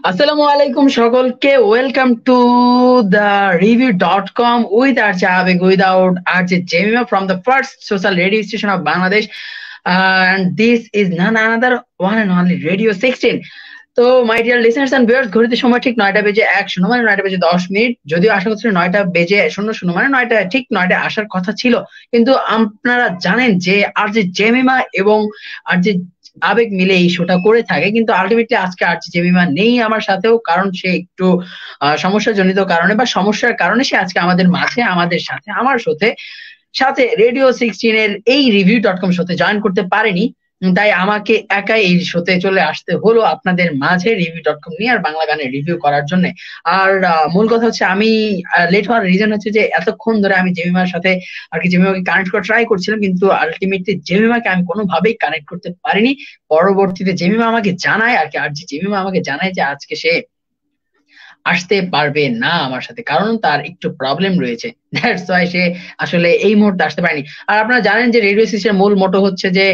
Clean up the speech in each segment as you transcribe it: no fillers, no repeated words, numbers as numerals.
আসসালামু আলাইকুম সকলকে, ওয়েলকাম টু দ্য রিভিউ.com with R Abeg without R Jemima from the first social radio station of Bangladesh, and this is none another one and only Radio 16. তো my dear listeners and viewers, ঘড়িতে সময় ঠিক 9টা বেজে 1 মানে 9টা বেজে 10 মিনিট। যদিও আশা করছি 9টা বেজে 00 মানে 9টা ঠিক 9টায় আসার কথা ছিল, কিন্তু আপনারা জানেন যে আর জেমিমা এবং আর আবেগ মিলে এই শোটা করে থাকে, কিন্তু আলটিমেটলি আজকে আর জেমিমা নেই আমার সাথেও, কারণ সে একটু সমস্যা জনিত কারণে বা সমস্যার কারণে সে আজকে আমাদের মাঝে আমাদের সাথে আমার সাথে সাথে রেডিও 16 এর এই রিভিউ.com শোতে জয়েন করতে পারেনি। তাই আমাকে একাই এই শোতে চলে আসতে হলো আপনাদের মাঝে রিভিউ.com নিয়ে আর বাংলা গানের রিভিউ করার জন্য। আর মূল কথা হচ্ছে, আমি লেট হওয়ার রিজন হচ্ছে যে এতক্ষণ ধরে আমি জেমিমার সাথে আর কি জেমিমাকে কানেক্ট করা ট্রাই করছিলাম, কিন্তু আলটিমেটলি জেমিমাকে আমি কোনোভাবেই কানেক্ট করতে পারিনি। পরবর্তীতে জেমিমা আমাকে জানায় আর কি, আর জেমিমা আমাকে জানায় যে আজকে সে আসতে পারবে না আমার সাথে, কারণ তার একটু প্রবলেম রয়েছে। দ্যাটস ওয়াই সে আসলে এই মুহূর্তে আসতে পারেনি। আর আপনারা জানেন যে রেডিও সিস্টেমের মূল মোটো হচ্ছে যে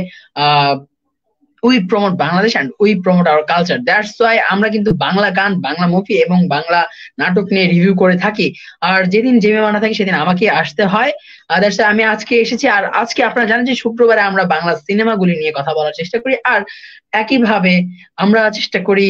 we promote Bangladesh and we promote hour culture. That's why আমরা কিন্তু বাংলা গান, বাংলা মুভি এবং বাংলা নাটক নিয়ে রিভিউ করে থাকি। আর যেদিন জেমিমা না থাকে সেদিন আমাকে আসতে হয়। দ্যাটস ওয়াই আমি আজকে এসেছি। আর আজকে আপনারা জানেন যে শুক্রবারে আমরা বাংলা সিনেমাগুলি নিয়ে কথা বলার চেষ্টা করি, আর একইভাবে আমরা চেষ্টা করি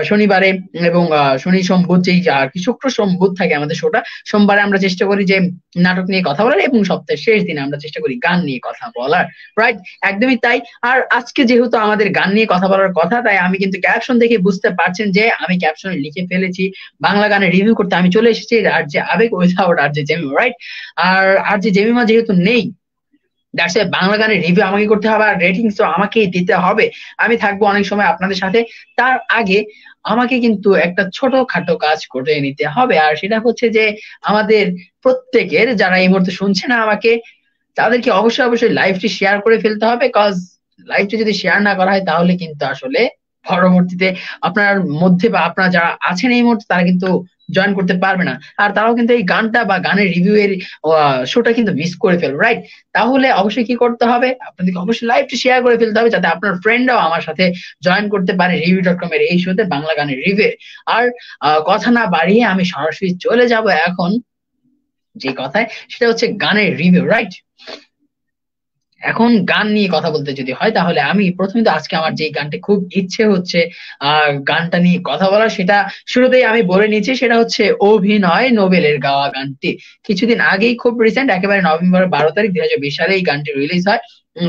শনিবারে এবং শনি সোম বুধ, যেই আর কি শুক্র সোম বুধ থাকে আমাদের শোটা, সোমবারে আমরা চেষ্টা করি যে নাটক নিয়ে কথা বলার, এবং সপ্তাহের শেষ দিনে আমরা চেষ্টা করি গান নিয়ে কথা বলার। রাইট, একদমই তাই। আর আজকে যেহেতু আমাদের গান নিয়ে কথা বলার কথা, তাই আমি কিন্তু ক্যাপশন দেখে বুঝতে পারছেন যে আমি ক্যাপশনে লিখে ফেলেছি বাংলা গানের রিভিউ করতে আমি চলে এসেছি আর যে আবেগ উইথাউট আর যে জেমিমা। রাইট, আর যে জেমিমা যেহেতু নেই, দ্যাটস ওয়াই বাংলা গানের রিভিউ আমাকে করতে হবে, আর রেটিংস তো আমাকেই দিতে হবে। আমি থাকবো অনেক সময় আপনাদের সাথে, তার আগে আমাকে কিন্তু একটা ছোটখাটো কাজ করে নিতে হবে, আর সেটা হচ্ছে যে আমাদের প্রত্যেকের যারা এই মুহূর্তে শুনছে না আমাকে, তাদেরকে অবশ্যই অবশ্যই লাইভটি শেয়ার করে ফেলতে হবে। কজ লাইভটি যদি শেয়ার না করা হয় তাহলে কিন্তু আসলে পরবর্তীতে আপনার মধ্যে বা আপনারা যারা আছেন এই মুহূর্তে তারা কিন্তু জয়েন করতে পারবে না, আর তারাও কিন্তু এই গানটা বা গানের রিভিউ এর শোটা কিন্তু মিস করে ফেলবে। রাইট, তাহলে অবশ্যই কি করতে হবে, আপনাদেরকে অবশ্যই লাইভটি শেয়ার করে ফেলতে হবে, যাতে আপনার ফ্রেন্ডরাও আমার সাথে জয়েন করতে পারে রিভিউ.com এর এই শোতে, বাংলা গানের রিভিউ। আর কথা না বাড়িয়ে আমি সরাসরি চলে যাব এখন যে কথায়, সেটা হচ্ছে গানের রিভিউ। রাইট, এখন গান নিয়ে কথা বলতে যদি হয়, তাহলে আমি প্রথমে তো আজকে আমার যে গানটা খুব ইচ্ছে হচ্ছে গানটা নিয়ে কথা বলা, সেটা শুরুতেই আমি বলে নিচ্ছি, সেটা হচ্ছে অভিনয় নোবেলের গাওয়া গানটি। কিছুদিন আগেই, খুব রিসেন্ট, একেবারে নভেম্বর 12 তারিখ 2020 সালে এই গানটি রিলিজ হয়।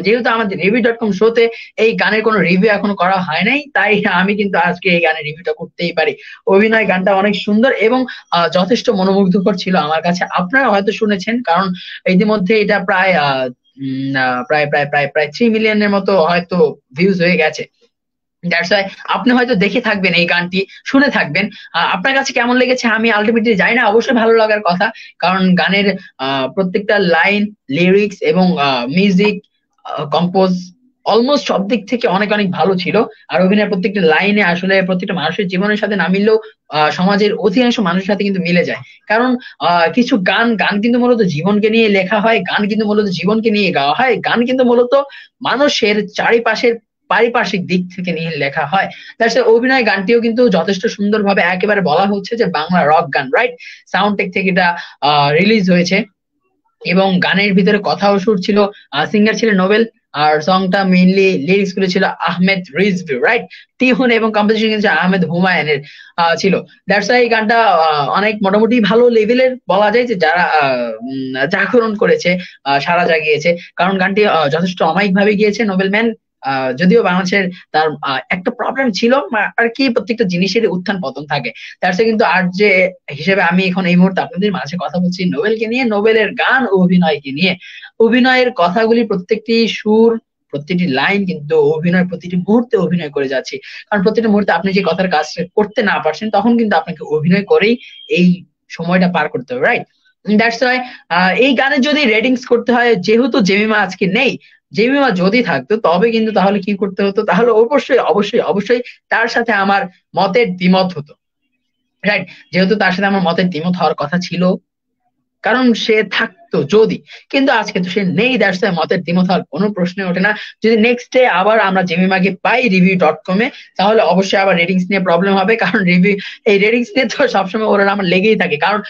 যেহেতু আমাদের রিভিউ.com শোতে এই গানের কোনো রিভিউ এখনো করা হয় নাই, তাই আমি কিন্তু আজকে এই গানের রিভিউটা করতেই পারি। অভিনয় গানটা অনেক সুন্দর এবং যথেষ্ট মনোমুগ্ধকর ছিল আমার কাছে। আপনারা হয়তো শুনেছেন, কারণ ইতিমধ্যে এটা প্রায় প্রায় প্রায় প্রায় প্রায় 3 মিলিয়নের মতো হয়তো ভিউজ হয়ে গেছে। দ্যাটস ওয়াই আপনি হয়তো দেখে থাকবেন এই গানটি, শুনে থাকবেন। আপনার কাছে কেমন লেগেছে আমি আলটিমেটলি জানি না, অবশ্যই ভালো লাগার কথা, কারণ গানের প্রত্যেকটা লাইন, লিরিক্স এবং মিউজিক কম্পোজ অলমোস্ট সব দিক থেকে অনেক অনেক ভালো ছিল। আর অভিনয়ের প্রত্যেকটা লাইনে আসলে প্রত্যেকটা মানুষের জীবনের সাথে না মিললেও সমাজের অধিকাংশ মানুষের সাথে কিন্তু মিলে যায়। কারণ কিছু গান গান কিন্তু মূলত জীবনকে নিয়ে লেখা হয়, গান কিন্তু মূলত জীবনকে নিয়ে গাওয়া হয়, গান কিন্তু মূলত মানুষের চারিপাশের পারিপার্শ্বিক দিক থেকে নিয়ে লেখা হয়। তার সাথে অভিনয় গানটিও কিন্তু যথেষ্ট সুন্দরভাবে, একেবারে বলা হচ্ছে যে বাংলা রক গান। রাইট, সাউন্ড টেক থেকে এটা রিলিজ হয়েছে, এবং গানের ভিতরে কথা ও সুর ছিল, সিঙ্গার ছিলেন নোবেল, আর সংটা মেইনলি লিরিক্স গুলো ছিল আহমেদ রিজভি। রাইট, টিউন এবং কম্পোজিশন কিন্তু আহমেদ হুমায়ুনের ছিল। দ্যাটস ওয়াই এই গানটা অনেক মোটামুটি ভালো লেভেলের বলা যায়, যে যারা জাগরণ করেছে, সাড়া জাগিয়েছে, কারণ গানটি যথেষ্ট অমায়িক ভাবে গিয়েছে নোবেল ম্যান। যদিও বাংলাদেশের তার একটা প্রবলেম ছিল আর কি, প্রত্যেকটা জিনিসের উত্থান পতন থাকে। তার সাথে কিন্তু আর যে হিসেবে আমি এখন এই মুহূর্তে আপনাদের মাঝে কথা বলছি নোবেলকে নিয়ে, নোবেলের গান ও অভিনয়কে নিয়ে। অভিনয়ের কথাগুলি, প্রত্যেকটি সুর, প্রতিটি লাইন কিন্তু অভিনয়, প্রতিটি মুহূর্তে অভিনয় করে যাচ্ছে। কারণ প্রতিটি মুহূর্তে আপনি যে কথার কাজ করতে না পারছেন, তখন কিন্তু আপনাকে অভিনয় করেই এই সময়টা পার করতে হবে। রাইট, দ্যাটস ওয়াই এই গানের যদি রেটিংস করতে হয়, যেহেতু জেমিমা আজকে নেই, জেমিমা যদি থাকতো তবে কিন্তু তাহলে কি করতে হতো, তাহলে অবশ্যই অবশ্যই অবশ্যই তার সাথে আমার মতের দ্বিমত হতো। রাইট, যেহেতু তার সাথে আমার মতের দ্বিমত হওয়ার কথা ছিল, কারণ সে থাকতো যদি, কিন্তু আজকে তো সে নেই। দ্যাটস ওয়াই মতের দ্বিমত হওয়ার কোনো প্রশ্নই ওঠে না। যদি নেক্সট ডে আবার আমরা জেমিমাকে পাই রিভিউ.com-এ, তাহলে অবশ্যই আবার রেটিংস নিয়ে প্রবলেম হবে, কারণ এই রেটিংস নিয়ে তো সবসময় ওর আমার লেগেই থাকে। কারণ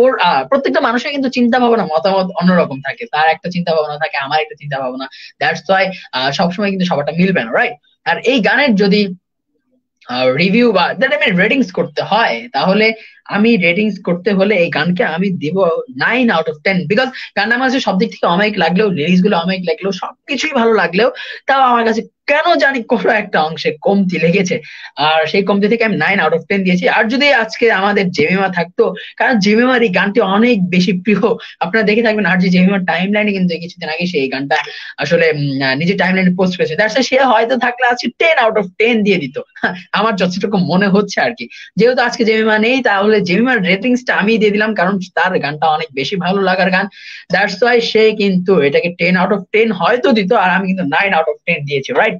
ওর প্রত্যেকটা মানুষের কিন্তু চিন্তা ভাবনা মতামত অন্যরকম থাকে, তার একটা চিন্তা ভাবনা থাকে, আমার একটা চিন্তা ভাবনা। দ্যাটস ওয়াই সবসময় কিন্তু সবারটা মিলবে না, রাইট? আর এই গানের যদি রিভিউ বা রেটিংস করতে হয়, তাহলে আমি রেটিংস করতে হলে এই গানকে আমি দিব 9/10, বিকজ গানটা আমার কাছে সব দিক থেকে অমায়িক লাগলেও, লিরিক্স গুলো অমায়িক লাগলেও, সবকিছুই ভালো লাগলেও, তাও আমার কাছে কেন জানি কোনো একটা অংশে কমতি লেগেছে। আর সেই কমতি থেকে আমি 9/10 দিয়েছি। আর যদি আজকে আমাদের জেমিমা থাকতো, কারণ জেমিমার এই গানটি অনেক বেশি প্রিয়, আপনারা দেখে থাকবেন। আর যে জেমিমার টাইম লাইনে কিন্তু কিছুদিন আগে সেই গানটা আসলে নিজের টাইম লাইনে পোস্ট করেছে, দ্যাটস সে হয়তো থাকলে আজকে 10/10 দিয়ে দিত, আমার যতটুকু মনে হচ্ছে আর কি। যেহেতু আজকে জেমিমা নেই, তাহলে জেমিমার রেটিংসটা আমি দিয়ে দিলাম, কারণ তার গানটা অনেক বেশি ভালো লাগার গান। দ্যাটস ওয়াই সে কিন্তু এটাকে 10/10 হয়তো দিত, আর আমি কিন্তু 9/10 দিয়েছি, রাইট?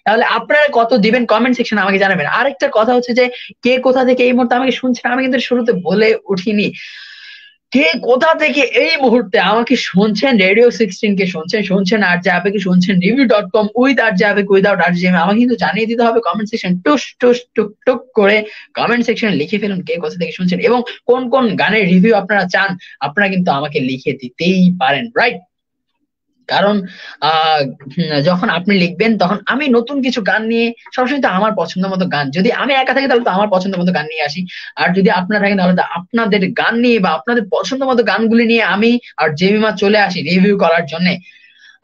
তাহলে আপনারা কত দিবেন কমেন্ট সেকশনে আমাকে জানাবেন। আরেকটা কথা হচ্ছে যে, কে কোথা থেকে এই মুহূর্তে আমাকে শুনছেন, আমি কিন্তু শুরুতে বলে উঠিনি। কে কোথা থেকে এই মুহূর্তে আমাকে শুনছেন, রেডিও 16 কে শুনছেন আরজে আবেকে শুনছেন, রিভিউ.com উইথ আরজে আবেক উইদাউট আরজে, আমাকে কিন্তু জানিয়ে দিতে হবে কমেন্ট সেকশন, টুস টুস টুক টুক করে কমেন্ট সেকশনে লিখে ফেলুন কে কোথা থেকে শুনছেন, এবং কোন কোন গানের রিভিউ আপনারা চান, আপনারা কিন্তু আমাকে লিখে দিতেই পারেন, রাইট? কারণ যখন আপনি লিখবেন, তখন আমি নতুন কিছু গান নিয়ে, সবসময় তো আমার পছন্দ মতো গান, যদি আমি একা থাকি তাহলে তো আমার পছন্দ মতো গান নিয়ে আসি, আর যদি আপনারা থাকেন তাহলে তো আপনাদের গান নিয়ে বা আপনাদের পছন্দ মতো গানগুলি নিয়ে আমি আর জেমিমা চলে আসি রিভিউ করার জন্য।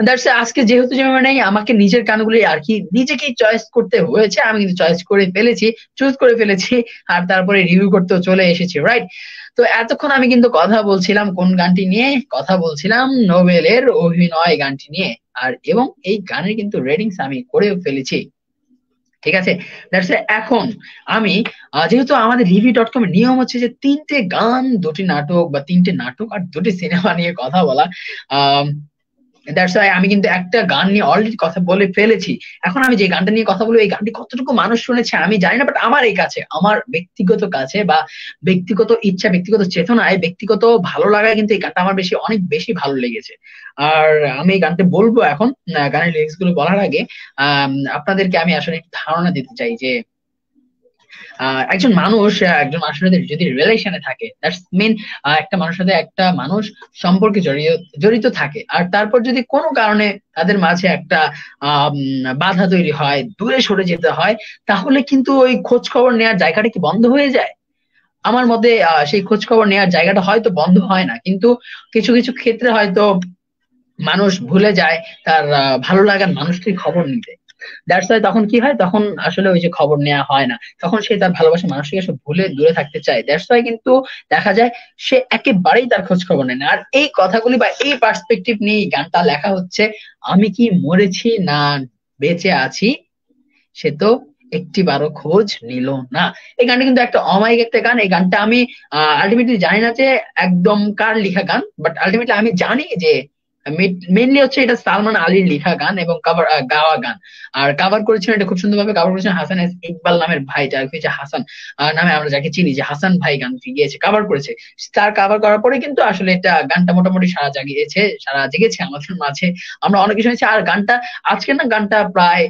দ্যাটস আজকে যেহেতু জেমিমা নেই, আমাকে নিজের গানগুলি আর কি নিজেকেই চয়েস করতে হয়েছে, আমি কিন্তু চয়েস করে ফেলেছি, চুজ করে ফেলেছি, আর তারপরে রিভিউ করতেও চলে এসেছি, রাইট? তো এতক্ষণ আমি কিন্তু কথা বলছিলাম কোন গানটি নিয়ে, কথা বলছিলাম নোবেলের অভিনয় গানটি নিয়ে, আর এবং এই গানের কিন্তু রেটিংস আমি করেও ফেলেছি, ঠিক আছে? দ্যাটস এখন আমি যেহেতু আমাদের রিভিউ.com এর নিয়ম হচ্ছে যে 3টে গান, 2টি নাটক, বা 3টে নাটক আর 2টি সিনেমা নিয়ে কথা বলা, আহ দ্যাটস ওয়াই আমি কিন্তু একটা গান নিয়ে অলরেডি কথা বলে ফেলেছি। এখন আমি যে গানটা নিয়ে কথা বলবো, এই গানটি কতটুকু মানুষ শুনেছে আমি জানি না, বাট আমার এই কাছে, আমার ব্যক্তিগত কাছে বা ব্যক্তিগত ইচ্ছা, ব্যক্তিগত চেতনায়, ব্যক্তিগত ভালো লাগায় কিন্তু এই গানটা আমার অনেক বেশি ভালো লেগেছে। আর আমি এই গানটা বলবো এখন, গানের লিরিক্স গুলো বলার আগে আপনাদেরকে আমি আসলে একটু ধারণা দিতে চাই যে, একজন একজন মানুষের সাথে যদি রিলেশনে থাকে, দ্যাটস মিন একটা মানুষের সাথে একটা মানুষ সম্পর্কে জড়িত থাকে, আর তারপর যদি কোনো কারণে তাদের মাঝে একটা বাধা তৈরি হয়, দূরে সরে যেতে হয়, তাহলে কিন্তু ওই খোঁজ খবর নেওয়ার জায়গাটা কি বন্ধ হয়ে যায়? আমার মতে সেই খোঁজ খবর নেওয়ার জায়গাটা হয়তো বন্ধ হয় না, কিন্তু কিছু কিছু ক্ষেত্রে হয়তো মানুষ ভুলে যায় তার ভালো লাগার মানুষটির খবর নিতে। দ্যাটস ওয়াই তখন কি হয়, তখন আসলে ওই যে খবর নেওয়া হয় না, তখন সে তার ভালোবাসার মানুষটিকে সে ভুলে দূরে থাকতে চায়। দ্যাটস ওয়াই কিন্তু দেখা যায় সে একেবারেই তার খোঁজ খবর নেয় না। আর এই কথাগুলি বা এই পার্সপেক্টিভ নিয়ে গানটা লেখা হচ্ছে, আমি কি মরেছি না বেঁচে আছি, সে তো একটিবারও খোঁজ নিল না। এই গানটা কিন্তু একটা অমায়িক একটা গান। এই গানটা আমি আলটিমেটলি জানি না যে একদম কার লেখা গান, বাট আলটিমেটলি আমি জানি যে মেইনলি হচ্ছে এটা সালমান আলীর লেখা গান এবং গাওয়া গান। আর কাভার করেছিলেন, এটা খুব সুন্দরভাবে কাভার করেছেন হাসান ইকবাল নামের ভাই, যার হচ্ছে হাসান নামে আমরা যাকে চিনি, যে হাসান ভাই গানটি গিয়েছে, কাভার করেছে। তার কাভার করার পরে কিন্তু আসলে এটা গানটা মোটামুটি সারা জেগেছে আমাদের মাঝে, আমরা অনেক কিছু শুনেছি। আর গানটা আজকে না, গানটা প্রায়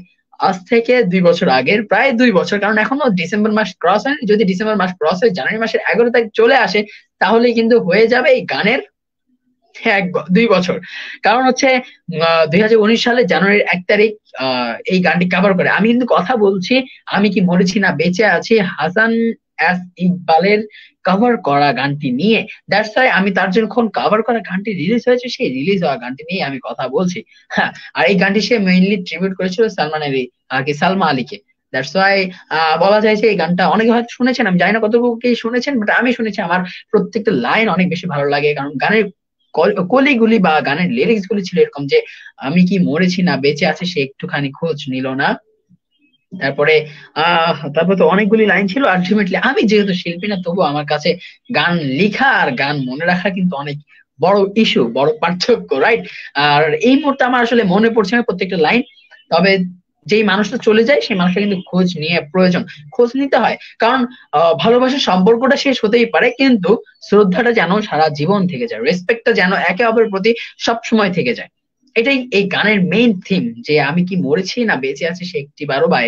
আজ থেকে 2 বছর আগের, প্রায় 2 বছর, কারণ এখনো ডিসেম্বর মাস ক্রস হয়নি। যদি ডিসেম্বর মাস ক্রস হয়ে জানুয়ারি মাসের 11 তারিখ চলে আসে, তাহলে কিন্তু হয়ে যাবে এই গানের 2 বছর। কারণ হচ্ছে 2019 সালে জানুয়ারির 1 তারিখ এই গানটি কভার করে। আমি কিন্তু কথা বলছি আমি কি মরেছি না বেঁচে আছি হাসান ইকবালের কভার করা গানটি নিয়ে। দ্যাটস ওয়াই আমি তার যখন কভার করা গানটি রিলিজ হয়েছে, সেই রিলিজ হওয়া গানটি নিয়ে আমি কথা বলছি। হ্যাঁ, আর এই গানটি সে মেইনলি ট্রিবিউট করেছিল সালমা আলীকে। দ্যাটস ওয়াই বলা যায় যে এই গানটা অনেকে হয়তো শুনেছেন, আমি জানি না কতটুকু কি শুনেছেন, বাট আমি শুনেছি। আমার প্রত্যেকটা লাইন অনেক বেশি ভালো লাগে, কারণ গানের কলিগুলি বা গানের লিরিক্স গুলি ছিল এরকম যে, আমি কি মরেছি না বেঁচে আছে, সে একটুখানি খোঁজ নিল না। তারপরে তারপরে তো অনেকগুলি লাইন ছিল। আলটিমেটলি আমি যেহেতু শিল্পী না, তবু আমার কাছে গান লেখা আর গান মনে রাখা কিন্তু অনেক বড় ইস্যু, বড় পার্থক্য, রাইট? আর এই মুহূর্তে আমার আসলে মনে পড়ছে না প্রত্যেকটা লাইন, তবে যেই মানুষটা চলে যায় সেই মানুষটা কিন্তু খোঁজ নিয়ে প্রয়োজন, খোঁজ নিতে হয়। কারণ ভালোবাসার সম্পর্কটা শেষ হতেই পারে, কিন্তু শ্রদ্ধাটা যেন সারা জীবন থেকে যায়, রেসপেক্টটা যেন একে অপরের প্রতি সব সময় থেকে যায়। এটাই এই গানের মেইন থিম, যে আমি কি মরেছি না বেঁচে আছি সে একটিবারও বা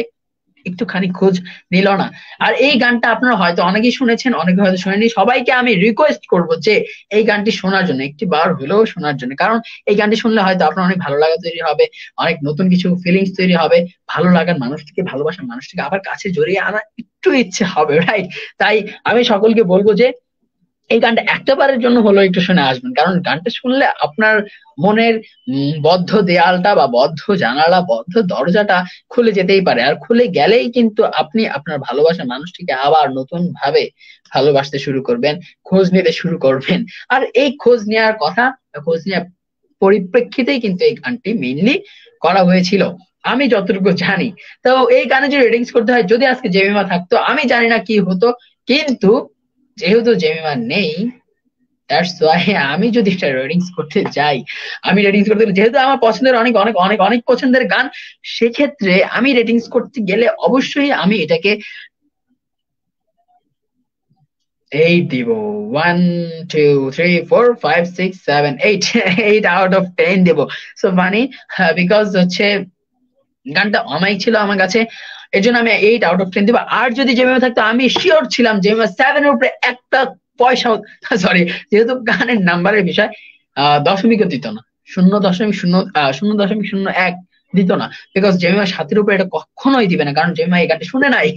একটুখানি খোঁজ নিল না। আর এই গানটা আপনারা হয়তো অনেকেই শুনেছেন, অনেকে হয়তো শুনেনি। সবাইকে আমি রিকোয়েস্ট করব যে এই গানটি শোনার জন্য, একটি বার হলেও শোনার জন্য। কারণ এই গানটি শুনলে হয়তো আপনার অনেক ভালো লাগা তৈরি হবে, অনেক নতুন কিছু ফিলিংস তৈরি হবে, ভালো লাগার মানুষটিকে, ভালোবাসার মানুষটিকে আবার কাছে জড়িয়ে আনার একটু ইচ্ছে হবে, রাইট? তাই আমি সকলকে বলবো যে এই গানটা একটা বারের জন্য হলো একটু শুনে আসবেন, কারণ গানটা শুনলে আপনার মনের বদ্ধ দেয়ালটা বা বদ্ধ জানালা, বদ্ধ দরজাটা খুলে যেতেই পারে। আর খুলে গেলেই কিন্তু আপনি আপনার ভালোবাসার মানুষটিকে আবার নতুন ভাবে ভালোবাসতে শুরু করবেন, খোঁজ নিতে শুরু করবেন। আর এই খোঁজ নেওয়ার কথা, খোঁজ নেওয়ার পরিপ্রেক্ষিতেই কিন্তু এই গানটি মেইনলি করা হয়েছিল, আমি যতটুকু জানি। তো এই গানে যে রেটিংস করতে হয়, যদি আজকে জেমিমা থাকতো আমি জানি না কি হতো, কিন্তু যেহেতু জেমিমা নেই, দ্যাটস ওয়াই আমি যদি এটা রেটিংস করতে যাই, আমি রেটিংস করতে গেলে, যেহেতু আমার পছন্দের অনেক অনেক অনেক অনেক পছন্দের গান, সেক্ষেত্রে আমি রেটিংস করতে গেলে অবশ্যই আমি এটাকে 8 দিব। 1 2 3 4 5 6 7 8 8 আউট অফ 10 দেব। সো মানে বিকজ হচ্ছে গানটা অমায়িক ছিল আমার কাছে, এর জন্য আমি 8 আউট অফ 10 দিব। আর যদি যেভাবে থাকতো আমি শিওর ছিলাম যে 7 এর উপরে একটা পয়সাও, সরি, যেহেতু গানের নাম্বারের বিষয়, দশমিকও দিত না, 0.0 0.01 দিত না। বিকজ জেমিমা 7-এর উপরে এটা কখনোই দিবে না, কারণ জেমিমা এই গানটি শুনে নাই।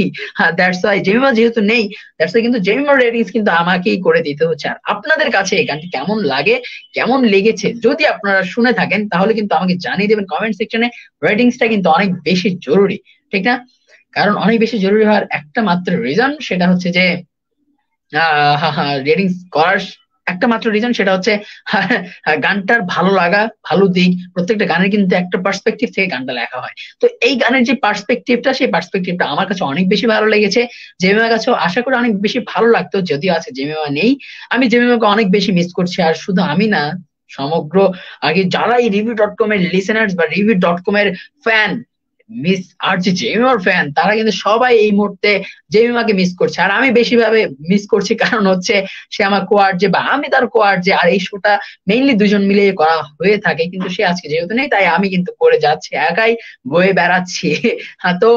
দ্যাটস ওয়াই জেমিমা যেহেতু নেই, দ্যাটস ওয়াই কিন্তু জেমিমার রেটিংস কিন্তু আমাকেই করে দিতে হচ্ছে। আর আপনাদের কাছে এই গানটি কেমন লাগে, কেমন লেগেছে, যদি আপনারা শুনে থাকেন তাহলে কিন্তু আমাকে জানিয়ে দেবেন কমেন্ট সেকশনে। রেটিংসটা কিন্তু অনেক বেশি জরুরি, ঠিক না? কারণ অনেক বেশি জরুরি হওয়ার একটা মাত্র রিজন, সেটা হচ্ছে যে রেটিংস করার একটা মাত্র রিজন, সেটা হচ্ছে গানটার ভালো লাগা, ভালো দিক। প্রত্যেকটা গানের কিন্তু একটা পার্সপেক্টিভ থেকে গানটা লেখা হয়। তো এই গানের যে পার্সপেক্টিভটা, সেই পার্সপেক্টিভটা আমার কাছে অনেক বেশি ভালো লেগেছে। জেমিমার কাছেও আশা করি অনেক বেশি ভালো লাগতো, যদিও আছে জেমিমা নেই। আমি জেমিমাকে অনেক বেশি মিস করছি। আর শুধু আমি না, সমগ্র আগে যারা এই রিভিউ.com এর লিসেনার্স বা রিভিউ.com এর ফ্যান, মিস আর যে জেমিমার ফ্যান, তারা কিন্তু সবাই এই মুহূর্তে জেমিমাকে মিস করছে। আর আমি বেশি ভাবে মিস করছি, কারণ হচ্ছে সে আমার কোয়ার্জে বা আমি তার কোয়ার্জে। আর এই শোটা মেইনলি দুজন মিলে করা হয়ে থাকে, কিন্তু সে আজকে যেহেতু নেই, তাই আমি কিন্তু করে যাচ্ছি, একাই বয়ে বেড়াচ্ছি। হ্যাঁ, তো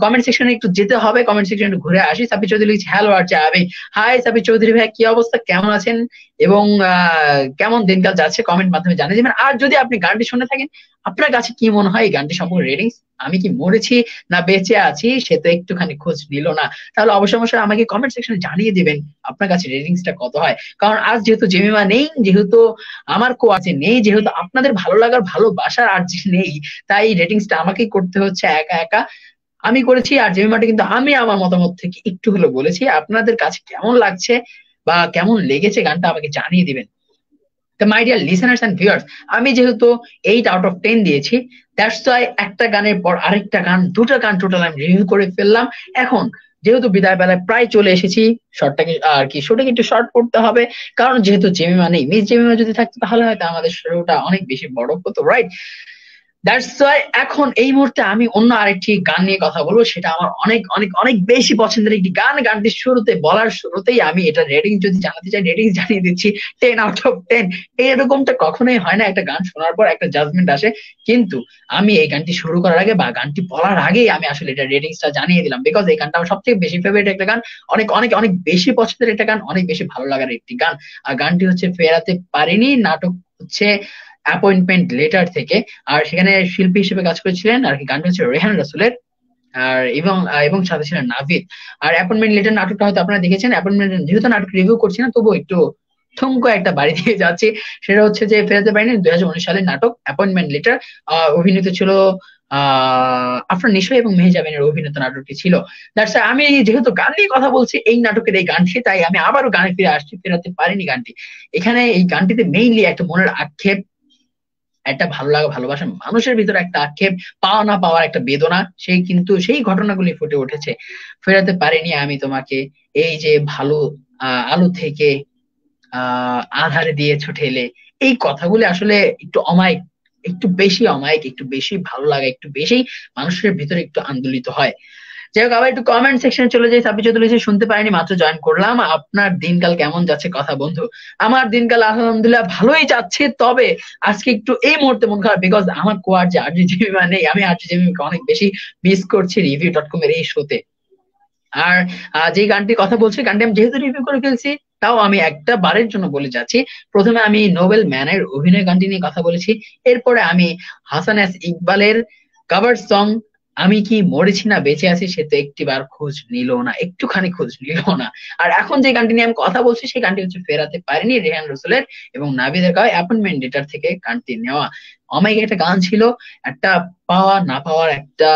কমেন্ট সেকশনে একটু যেতে হবে, কমেন্ট সেকশনে একটু ঘুরে আসি। সাব্বির চৌধুরী লিখছে হ্যালো আর যাবে। হাই সাব্বির চৌধুরী ভাই, কি অবস্থা, কেমন আছেন এবং কেমন দিনকাল যাচ্ছে, কমেন্ট মাধ্যমে জানিয়ে দিবেন। আর যদি আপনি গানটি শুনে থাকেন, আপনার কাছে কি মনে হয় এই গানটি সম্পর্কে রেটিংস, আমি কি মরেছি না বেঁচে আছি সে তো একটুখানি খোঁজ নিল না, তাহলে অবশ্যই অবশ্যই আমাকে কমেন্ট সেকশনে জানিয়ে দিবেন আপনার কাছে রেটিংসটা কত হয়। কারণ আজ যেহেতু জেমিমা নেই, যেহেতু আমার কোয়াচে নেই, যেহেতু আপনাদের ভালো লাগার ভালোবাসার আর যে নেই, তাই রেটিংসটা আমাকেই করতে হচ্ছে একা একা। আমি করেছি, আর জেমিমাটা কিন্তু আমি আমার মতামত থেকে একটু হলেও বলেছি। আপনাদের কাছে কেমন লাগছে বা কেমন লেগেছে গানটা আমাকে জানিয়ে দিবেন। তো my dear listeners and viewers, আমি যেহেতু 8 আউট অফ 10 দিয়েছি, দ্যাটস ওয়াই একটা গানের পর আরেকটা গান, দুটো গান টোটাল আমি রিভিউ করে ফেললাম। এখন যেহেতু বিদায় বেলায় প্রায় চলে এসেছি, শর্টটাকে আর কি শোটাকে একটু শর্ট করতে হবে, কারণ যেহেতু জেমিমা নেই, মিস জেমিমা যদি থাকতো তাহলে হয়তো আমাদের শোটা অনেক বেশি বড় হতো, রাইট? দ্যাটস ওয়াই এখন এই মুহূর্তে আমি অন্য আরেকটি গান নিয়ে কথা বলবো, সেটা আমার অনেক অনেক অনেক বেশি পছন্দের একটি গান। গানটির শুরুতে বলার শুরুতেই আমি এটা রেটিং যদি জানাতে চাই, রেটিং জানিয়ে দিচ্ছি 10 আউট অফ 10। এরকমটা কখনোই হয় না, একটা গান শোনার পর একটা জাজমেন্ট আসে, কিন্তু আমি এই গানটি শুরু করার আগে বা গানটি বলার আগেই আমি আসলে এটা রেটিংসটা জানিয়ে দিলাম, বিকজ এই গানটা আমার সবথেকে বেশি ফেভারিট একটা গান, অনেক অনেক অনেক বেশি পছন্দের একটা গান, অনেক বেশি ভালো লাগার একটি গান। আর গানটি হচ্ছে ফেরাতে পারিনি, নাটক হচ্ছে অ্যাপয়েন্টমেন্ট লেটার থেকে। আর সেখানে শিল্পী হিসেবে কাজ করেছিলেন আর কি, গানটা হচ্ছে রেহান রাসুলের। আর এবং সাথে ছিলেন নাভিদ। আর অ্যাপয়েন্টমেন্ট লেটার নাটকটা হয়তো আপনারা দেখেছেন। অ্যাপয়েন্টমেন্ট, যেহেতু নাটক রিভিউ করছি না, তবুও একটু ঠুমকো একটা বাড়ি দিয়ে যাচ্ছি। সেটা হচ্ছে যে ফেরাতে পারিনি 2019 সালের নাটক অ্যাপয়েন্টমেন্ট লেটার। অভিনীত ছিল আফরান নিশো এবং মেহজাবিনের অভিনীত নাটকটি ছিল। দ্যাটস আমি যেহেতু গান নিয়ে কথা বলছি, এই নাটকের এই গানটি, তাই আমি আবারও গানে ফিরে আসছি, ফেরাতে পারিনি গানটি। এখানে এই গানটিতে মেইনলি একটা মনের আক্ষেপ, একটা ভালো লাগা, ভালোবাসা, মানুষের ভিতরে একটা আক্ষেপ, পাওয়া না পাওয়ার একটা বেদনা, সেই কিন্তু সেই ঘটনাগুলি ফুটে উঠেছে। ফেরাতে পারিনি আমি তোমাকে, এই যে ভালো আলো থেকে আধারে দিয়েছো ঠেলে, এই কথাগুলি আসলে একটু অমায়িক, একটু বেশি অমায়িক, একটু বেশি ভালো লাগে, একটু বেশি মানুষের ভিতরে একটু আন্দোলিত হয়। যাই হোক, আবার একটু কমেন্ট সেকশনে চলে যাই। সাব্বির চৌধুরী শুনতে পারিনি, মাত্র জয়েন করলাম। আপনার দিনকাল কেমন যাচ্ছে কথা বন্ধু? আমার দিনকাল আলহামদুলিল্লাহ ভালোই যাচ্ছে, তবে আজকে একটু এই মুহূর্তে মন খারাপ, বিকজ আমার কোয়ার যে আরজে নেই। আমি আরজে অনেক বেশি মিস করছি রিভিউ.com এর এই শোতে। আর যে গানটির কথা বলছি, গানটি আমি যেহেতু রিভিউ করে ফেলছি, তাও আমি একটা বারের জন্য বলে যাচ্ছি। প্রথমে আমি নোবেল ম্যানের অভিনয় গানটি নিয়ে কথা বলেছি, এরপরে আমি হাসান এস ইকবালের কভার সং আমি কি মরেছি না বেঁচে আছি সে তো একটিবার খোঁজ নিল না, একটুখানি খোঁজ নিল না। আর এখন যে গানটি নিয়ে আমি কথা বলছি সেই গানটি হচ্ছে ফেরাতে পারিনি, রেহান রসুলের এবং নাবিদের গাওয়া অ্যাপয়েন্টমেন্ট লেটার থেকে গানটি নেওয়া। অমাইক একটা গান ছিল, একটা পাওয়া না পাওয়ার একটা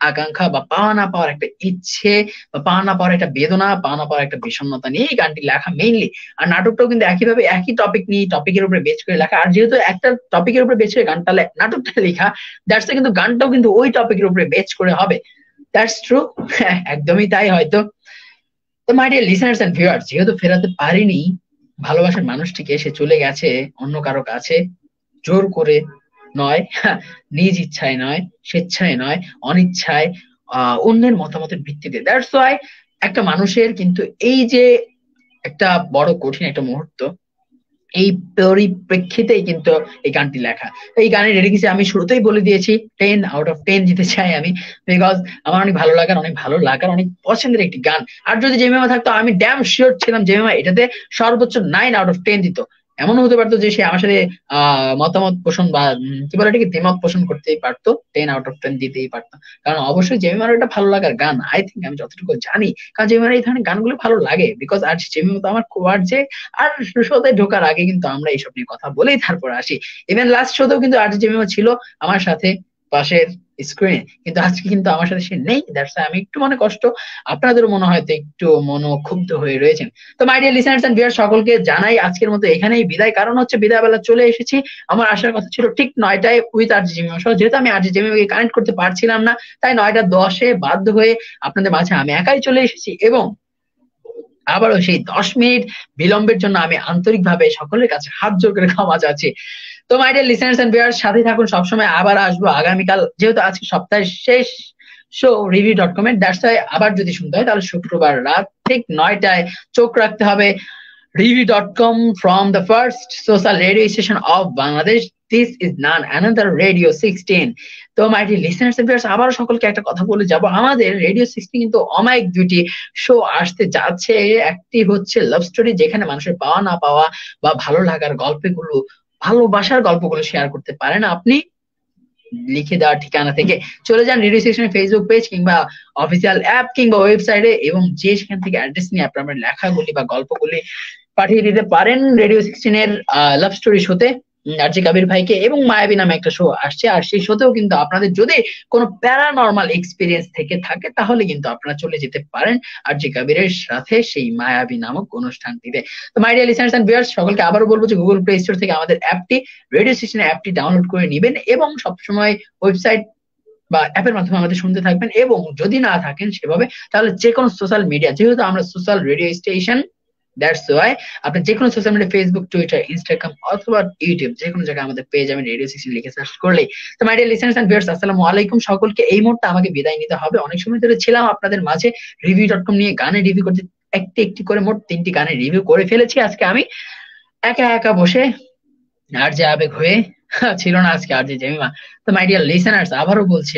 আকাঙ্ক্ষা, বা পাওয়া না পাওয়ার একটা ইচ্ছে, বা পাওয়া না পাওয়ার একটা বেদনা, পাওয়া না পাওয়ার একটা বিষণ্ণতা নিয়ে এই গানটি লেখা মেইনলি। আর নাটকটাও কিন্তু একইভাবে একই টপিক নিয়ে, টপিকের উপরে বেচ করে লেখা। আর যেহেতু একটা টপিকের উপরে বেচ করে গানটা নাটকটা লেখা, দ্যাটস কিন্তু গানটাও কিন্তু ওই টপিকের উপরে বেচ করে হবে। দ্যাটস ট্রু, একদমই তাই হয়তো। তো my dear listeners and viewers, যেহেতু ফেরাতে পারিনি ভালোবাসার মানুষটিকে, সে চলে গেছে অন্য কারো কাছে, জোর করে নয়, নিজ ইচ্ছায় নয়, স্বেচ্ছায় নয়, অনিচ্ছায়, অন্যের মতামতের ভিত্তিতে। দ্যাটস ওয়াই একটা মানুষের কিন্তু এই যে একটা বড় কঠিন একটা মুহূর্ত, এই পরিপ্রেক্ষিতেই কিন্তু এই গানটি লেখা। এই গানের রেডিংস আমি শুরুতেই বলে দিয়েছি, 10 out of 10 দিতে চাই আমি, বিকজ আমার অনেক ভালো লাগার অনেক পছন্দের একটি গান। আর যদি জেমিমা থাকতো, আমি ড্যাম শিওর ছিলাম জেমিমা এটাতে সর্বোচ্চ 9 out of 10 দিত। এমনও হতে পারতো যে সে আমার সাথে মতামত পোষণ বা কি বলে এটাকে দ্বিমত পোষণ করতেই পারতো, 10 out of 10 দিতেই পারতো। কারণ অবশ্যই জেমিমার এটা ভালো লাগার গান, আই থিঙ্ক, আমি যতটুকু জানি। কারণ জেমিমার এই ধরনের গানগুলো ভালো লাগে, বিকজ আর জেমিমা তো আমার কোয়ার যে। আর শোতে ঢোকার আগে কিন্তু আমরা এইসব নিয়ে কথা বলেই তারপর আসি। ইভেন লাস্ট শোতেও কিন্তু আরজে জেমিমা ছিল আমার সাথে পাশের স্ক্রিনে, কিন্তু আজকে কিন্তু আমার সাথে সে নেই। দ্যাটস আমি একটু মনে কষ্ট, আপনাদেরও মনে হয়তো একটু মনোক্ষুব্ধ হয়ে রয়েছেন। তো my dear listeners and viewers, সকলকে জানাই আজকের মতো এখানেই বিদায়। কারণ হচ্ছে বিদায় বেলা চলে এসেছি। আমার আসার কথা ছিল ঠিক 9টায় উইথ আরজে জেমিমা সহ, যেহেতু আমি আরজে জেমিমাকে কানেক্ট করতে পারছিলাম না, তাই 9টা 10-এ বাধ্য হয়ে আপনাদের মাঝে আমি একাই চলে এসেছি। এবং আবারও সেই 10 মিনিট বিলম্বের জন্য আমি আন্তরিকভাবে সকলের কাছে হাত জোর করে ক্ষমা চাচ্ছি। তো my dear listeners and viewers, সাথে থাকুন সবসময়। আবার আসবো আগামীকাল, যেহেতু আজকে সপ্তাহের শেষ শো রিভিউ.com এর। দ্যাটস ওয়াই আবার যদি শুনতে হয় তাহলে শুক্রবার রাত ঠিক 9টায় চোখ রাখতে হবে review.com from the first social radio station of Bangladesh. This is none another Radio 16. তো my dear listeners and viewers, আবারও সকলকে একটা কথা বলে যাব, আমাদের রেডিও 16 কিন্তু অমায়িক দুটি শো আসতে যাচ্ছে। একটি হচ্ছে লাভ স্টোরি, যেখানে মানুষের পাওয়া না পাওয়া বা ভালো লাগার গল্পগুলো, ভালোবাসার গল্পগুলো শেয়ার করতে পারেন আপনি। লিখে দেওয়ার ঠিকানা থেকে চলে যান রেডিও সেকশনের ফেসবুক পেজ কিংবা অফিসিয়াল অ্যাপ কিংবা ওয়েবসাইটে, এবং যে সেখান থেকে অ্যাড্রেস নিয়ে আপনার লেখাগুলি বা গল্পগুলি পাঠিয়ে দিতে পারেন রেডিও 16 এর লাভ স্টোরি শোতে। আরজে কাবির ভাইকে, এবং মায়াবী নামে একটা শো আসছে, আর সেই শোতেও কিন্তু আপনাদের যদি কোনো প্যারানর্মাল এক্সপিরিয়েন্স থেকে থাকে তাহলে কিন্তু আপনারা চলে যেতে পারেন আরজে কাবিরের সাথে সেই মায়াবী নামক অনুষ্ঠানটিতে। তো my dear listeners and viewers, সকলকে আবারও বলবো যে গুগল প্লে স্টোর থেকে আমাদের অ্যাপটি, রেডিও 16 অ্যাপটি ডাউনলোড করে নেবেন, এবং সবসময় ওয়েবসাইট বা অ্যাপের মাধ্যমে আমাদের শুনতে থাকবেন। এবং যদি না থাকেন সেভাবে, তাহলে যে কোনো সোশ্যাল মিডিয়া, যেহেতু আমরা social radio station, that's why আপনি যে কোনো social media, Facebook, Twitter, Instagram অথবা ইউটিউব, যে কোনো জায়গায় আমাদের পেয়ে যাবেন রেডিও 16 লিখে সার্চ করলে। তো my dear listeners and viewers, আসসালামু আলাইকুম সকলকে। এই মুহূর্তে আমাকে বিদায় নিতে হবে। অনেক সময় ধরে ছিলাম আপনাদের মাঝে রিভিউ.com নিয়ে গানের রিভিউ করতে, একটি একটি করে মোট 3টি গানের রিভিউ করে ফেলেছি আজকে আমি একা একা বসে। আর যে আবেগ হয়ে ছিল না আজকে আর যে জেমিমা। তো মাই ডিয়ার লিসেনার্স, আবারও বলছি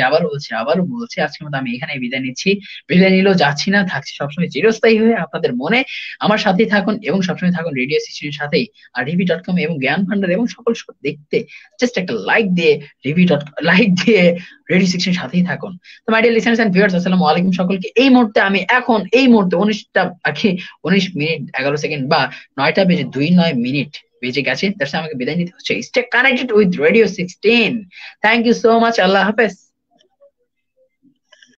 আজকের মতো আমি এখানে বিদায় নিচ্ছি। বিদায় নিলেও যাচ্ছি না, থাকছি সবসময় চিরস্থায়ী হয়ে আপনাদের মনে। আমার সাথেই থাকুন এবং সবসময় থাকুন রেডিও 16 এর সাথেই। আর রিভিউ.com এবং জ্ঞান ভান্ডার এবং সকল শো দেখতে জাস্ট একটা লাইক দিয়ে রেডিও 16 এর সাথেই থাকুন। তো my dear listeners and viewers, আসসালামু আলাইকুম সকলকে। এই মুহূর্তে 19:11 বা 9টা বেজে 2-9 মিনিট বেজে গেছে, তার সাথে আমাকে বিদায় নিতে হচ্ছে। Stay connected with radio 16। Thank you so much, আল্লাহ হাফেজ।